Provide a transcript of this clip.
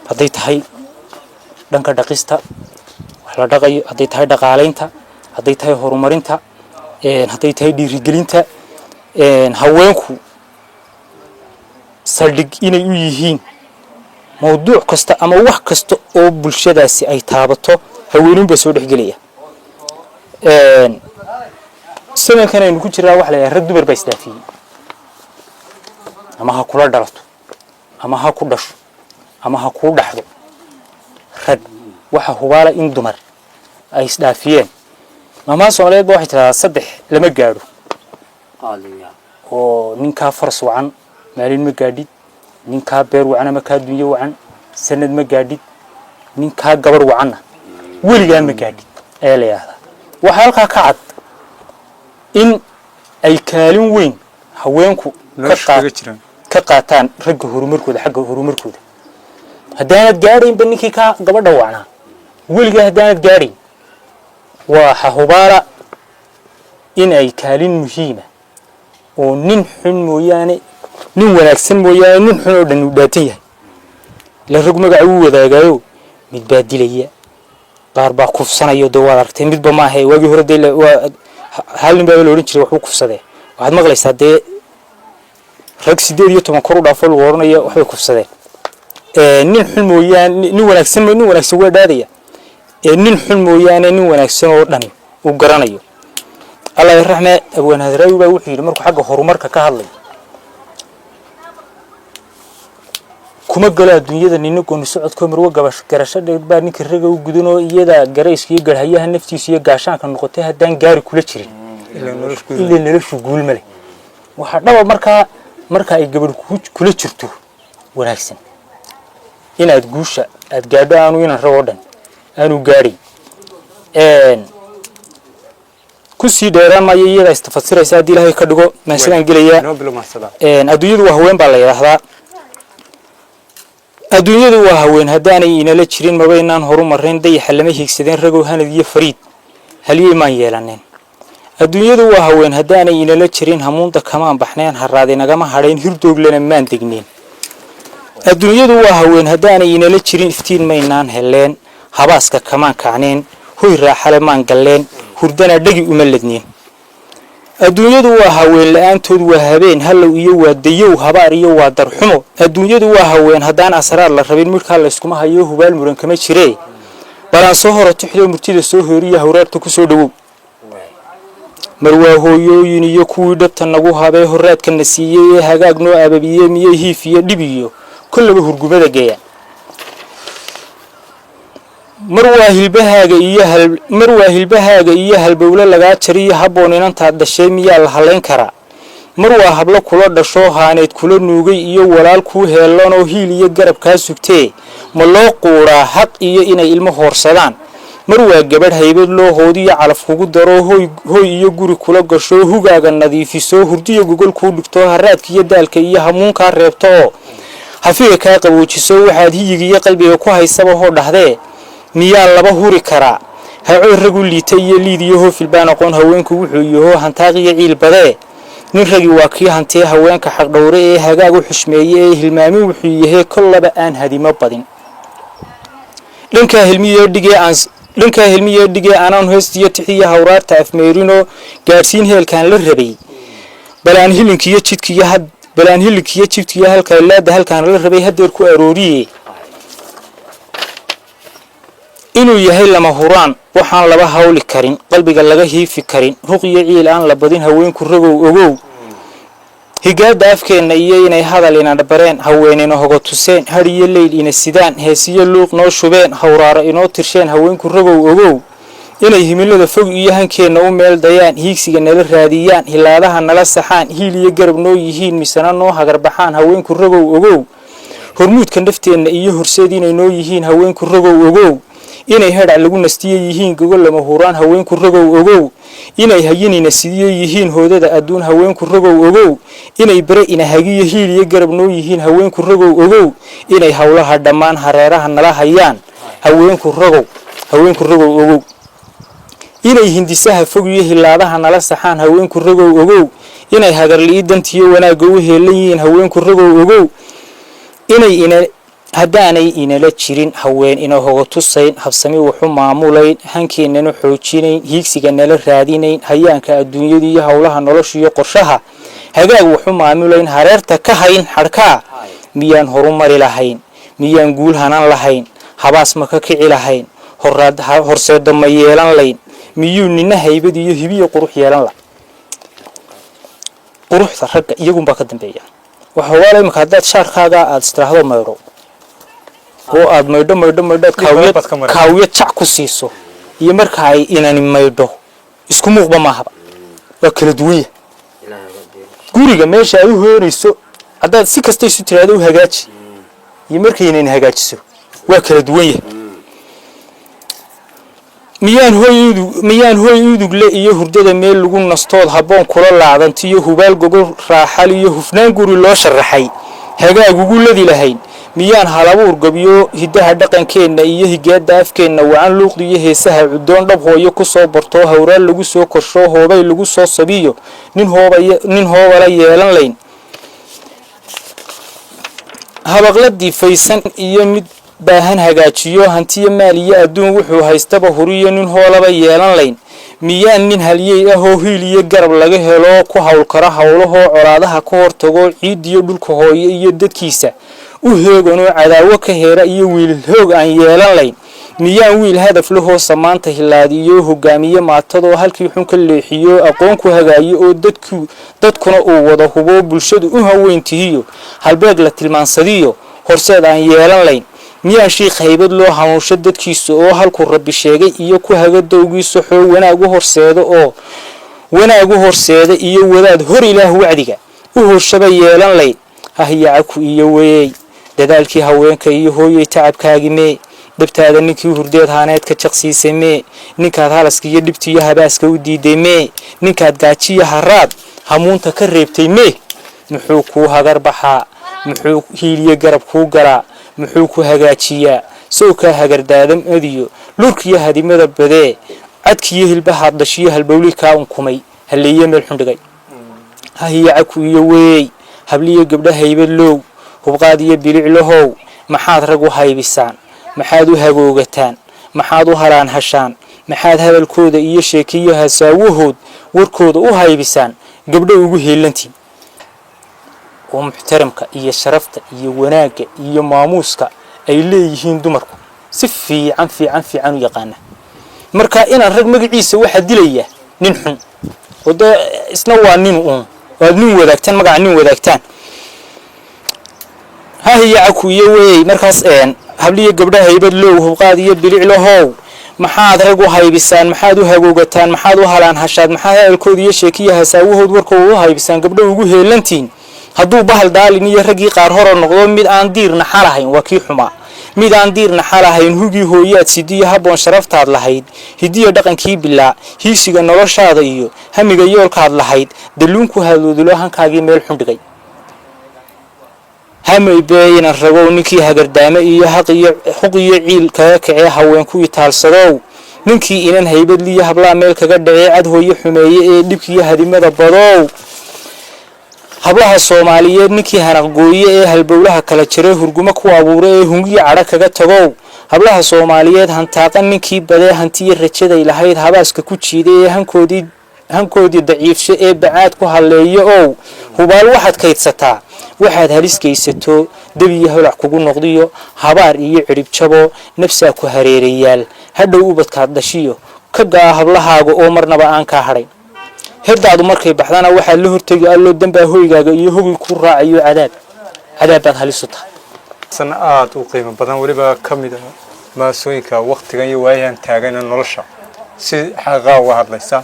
hadday tahay dhanka dhaqista wax la dhaqayo hadday tahay dhaqaaleynta hadday tahay horumarinta hadday tahay dhiirigelinta haweenku saldhig inay u yihiin mawduuc kasta ama wax kasta oo bulshadaasi ay taabato haweenun ba soo dhaxgelaya sameeykan aynu ku jiraa wax la yiraahdo rag dumar ba isdaafiyay ama ha kula dhalato ama ha ku dhasho ama ha ku dhaxdo rag waxa hubaala in dumar ay isdaafiyeen mama Soomaaliyeed waxay tiraa saddex lama gaadho oo ninka faras wacan maalin ma gaadhid ninka beer wacan ama ka dunyo wacan sanad ma gaadhid ninka gabar wacan weligaa ma gaadhid ee la yiraahdo waxa halka ka cad in ay kaalin weyn haweenku ka qaataan ragga horumarkooda xagga horumarkooda haddaanad gaadhin baninkii ka gabadha wacna weligaa haddaanad gaadhin waxa hubaala in ay kaalin muhiima oo nin xun mooyaane nin wanaagsan mooyaane nin xun oo dhan u dhaatan yahay la rag magac uu wadaagayo mid baadilaya baarba kufsanayo dawaad aragtay midba ma ahay waagi hore hal nin baa la oran jiray wax uu kufsaday waxaad maqlaysaa dee rag 18 kor u dhaafo lagu oranayo waxay kufsadeen nin xun mooyaane nin wanaagsan waa dhaadaya nin xun mooyaane nin wanaagsan oo dhan uu garanayo Allah yarxame abwan hadraawi baa wuxuu yiri markuu xagga horumarka ka hadlay kuma gala dunyada nina gooni socodko marwa gabash garasho baa ninka raga u gudano iyada garayskiyo garhayaha naftiisa iyo gaashaanka noqotay hadaan gaari kula jirin ilaa noloshu guul male waxa dhaba marka ay gabadh kula jirto wanaagsan inaad guusha aad gaadho aanu inaan rabo dhan aanu gaari ku sii dheeraan ma iyada istafsiraysa hadii Ilaahay ka dhigo meeshaan galaya adduunyadu waa haween baa la yiraahdaa adduunyadu waa haween hadaanay inala jirin mabaynaan horumareen dayax lama hiigsadeen ragow hanad iyo fariid haliyay ma yeelaneen adduunyadu waa haween hadaanay inala jirin hamuunta kamaan baxneen haraade nagama hadheen hirdooglana maan degneen adduunyadu waa haween hadaanay inala jirin iftiin maynaan heleen habaaska kamaan kacneen hoy raaxale maan galleen hurdana dhagi uma ladneen adduunyadu waa haween la'aantood waa habeen hallow iyo waa dayow habaar iyo waa darxumo adduunyadu waa haween hadaan asraar la rabin marka la isku hayo hubaal muran kama jiree balan soo horo tixdo murtida soo hooriya hawraarta ku soo dhawow marwaa hooyooyin iyo kuwii dhabta nagu habay horaadka nasiiyay hagaag noo ababiyay miyay hiifiyo dhibiyo kullaba hurgubada geeya marwaa hilbahaaga iyo halbowle laga jariyo haboon inanta dhashay miyaa la haleyn kara marwaa hablo kula dhasho haaneed kula nuugay iyo walaal ku heelan oo hiil iyo garab ka sugtee ma loo quuraa haq iyo inay ilmo hoorsadaan marwaa gabadh haybad loo hoodiyo calaf kugu daro hooy iyo guri kula gasho hugaaga nadiifiso hurdiyo gogol ku dhigto haraadka iyo daalka iyo hamuunka reebto hafiga ka qaboojiso waxaad hiyiga qalbiga ku haysaba hoo dhahdee miyaa laba huri kara haco ragu liitay iyo liidiyo hoofil baan aqoon haweenku wuxuu yahay hantaaqiyo ciil badee nin ragi waa kii hantee haweenka xaq dhowre ee hagaag u xushmeeyay ee hilmaami wuxuu yahay kollaba aan hadimo badin dhanka hilmiye dhigee aanan hoostiyo tixiya hawraarta afmeerino gaarsiin heelkan la rabay balaan hilinkiyo jidkiyo halka laada halkan la rabay hadeer ku arooriyay inuu yahay lama huraan waxaan laba hawli karin qalbiga laga hiifi karin ruqiyo ciil aan la badin haweenku ragow ogow higaada afkeena iyo inay hadal ina bareen haweenina hogo tuseen hariyo leyl ina sidaan heesiyo luuq noo shubeen hawraaro inoo tirsheen haweenku ragow ogow inay himilada fog iyo hankeena u meel dayaan hiigsiga nala raadiyaan hilaadaha nala saxaan hiil iyo garab noo yihiin misana noo hagar baxaan haweenku ragow ogow hormuudka nafteena iyo horseedina noo yihiin haweenku ragow ogow inay hadhac lagu nastiyo yihiin gogol lama huraan haweenku ragow ogow inay hayinina sidiyo yihiin hoodada adduun haweenku ragow ogow inay bare ina hagiyo hiil iyo garab noo yihiin haweenku ragow ogow inay hawlaha dhammaan hareeraha nala hayaan haweenku ragow ogow inay hindisaha fog iyo hilaadaha nala saxaan haweenku ragow ogow inay hagarliidantiyo wanaaga u heelan yihiin haweenku ragow ogow haddaanay inala jirin haween ina hoga tusayn habsami wuxuu maamulayn hankeennana xoojinayn hiigsiga nala raadinayn hayaanka adduunyada iyo howlaha nolosha iyo qorshaha hagaag wuxuu maamulayn hareerta ka hayn xadhkaa miyaan horumari lahayn miyaan guul hanan lahayn habaas ma ka kici lahayn horseeda ma yeelan layn miyuu nina haybad iyo hibiyo qurux yeelan la quruxda ragga iyagunbaa ka dambeeya waxa walaal imika haddaad shaarkaaga aad istiraahdo maydho oo aad maydho kaawiyad jac ku siiso iyo marka ay inani maydho isku muuqba maahaba waa kala duwan yahay guriga meesha ay u hoonayso haddaad si kasta isu tiraahdo u hagaaji iyo markay inani hagaajiso waa kala duwan yahay miyaan hooy udugle iyo hurdada meel lagu nastood habboon kula laacdantiyo hubaal gogol raaxal iyo hufnaan guri loo sharaxay hagaag ugu ladi lahayn miyaan halabuur gabiyo hidaha dhaqankeenna iyo higaada afkeenna wacan luuqda iyo heesaha cudoon dhab hooyo ku soo barto hawraal lagu soo korsho hoobay lagu soo sabiyo nin hoobala yeelan layn habaqla difaysan iyo mid baahan hagaajiyo hantiyo maal iyo adduun wuxuu haystaba huriyo nin hoolaba yeelan layn miyaan nin haliyey ah oo hiil iyo garab laga helo ku hawl kara howlahoo colaadaha ka hortago ciidiyo dhulka hooyo iyo dadkiisa u heeganoo cadaawo ka heera iyo wiil hoog aan yeelan layn miyaan wiil hadaf lahoo samaanta hilaadiyo hogaamiye maatadoo halkii xun ka leexiyo aqoon ku hagaayo oo dadkuna uu wada hubo bulshadu u haweyntihiyo halbeeg la tilmaansadiyo horseed aan yeelan layn miyaan shiikh haybad loo hanuunsho dadkiisa oo halkuu rabbi sheegay iyo ku haga dowgiisa xoo wanaag u horseeda iyo wadaad hor ilaah wacdiga u horshaba yeelan layn hahyacaku iyo weey dadaalkii haweenka iyo hooyay tacabkaagi mee dabtaada ninkii hurdeed haaneed ka jaqsiisay mee ninkaad halaska iyo dhibtiyo habaaska u diiday mee ninkaad gaajiyo haraad hamuunta ka reebtay mee muxuu kuu hagar baxaa muxuu hiiliyo garab kuu galaa muxuu ku hagaajiyaa sawkaa hagardaadam adiyo lurkiyo hadimada badee cadkiyo hilbahaad dhashiyo halbowli kaa unkumay halleeye meel xundhigay hahiyacaku iyo weey habliyo gabdha haybad low hubqaad iyo biliclahow maxaad rag u haybisaan maxaad u hagoogataan maxaad u halaan hashaan maxaad hadalkooda iyo sheekiyo hasaawahood warkooda u haybisaan gabdho ugu heelantiin oo muxtaramka iyo sharafta iyo wanaagga iyo maamuuska ay leeyihiin dumarku si fiican u yaqaana marka inaan rag magaciisa waxa dilaya nin xun wada isna waa nin waad nin wadaagtaan magaca nin wadaagtaan hahiyacaku iyo weey markaas habliyo gabdha haybad low hubqaad iyo biliclahow maxaad rag u haybisaan maxaad u hagoogataan maxaad u halaan hashaad maxaad hadalkooda iyo sheekiya hasaawahood warkooda u haybisaan gabdho ugu heelantiin hadduu bahal daalin iyo raggii qaar hore noqdo mid aan diirna xalahayn waa kii xumaa mid aan diirna xalahayn hugii hooyaad sidiyo habboon sharaftaad lahayd hidiyo dhaqankii bilaa hiigsiga noloshaada iyo hamiga yoolkaad lahayd dalluunku hadoodulo hankaagii meel xundhigay hamay beeyinan ragow ninkii hagardaame iyo xuq iyo ciil kaga kacee haweenku itaalsadow ninkii inan haybadliyo hablaa meel kaga dhacee cad hooyo xumeeye ee dhibkiiyo hadimada badow hablaha Soomaaliyeed ninkii hanaqgooye ee halbowlaha kala jiray hurgumo ku abuuray ee hungiyo cadha kaga tagow hablaha Soomaaliyeed hantaaqan ninkii badee hantiye rajada ilahayd habaaska ku jiiday ee hankoodii daciifsho ee bacaad ku haleeyo oo hubaal waxaad kaydsataa waxaad haliskaysato dabiyo holac kugu noqdiyo habaar iyo cirib jabo nafsa ku hareerayaal hadhow ubadkaad dhashiyo kaga hablahaaga oo marnaba aan ka haray hedaadu markay baxdana waxa la hortagi allo dambaa hoygaaga iyo hogi ku raacayo cadaabad halisu tahay sanaad u qiimo badan waliba kamid ah maasooyinka waqtigan iyo waayahan taagan nolosha si xaqaa uga hadlaysa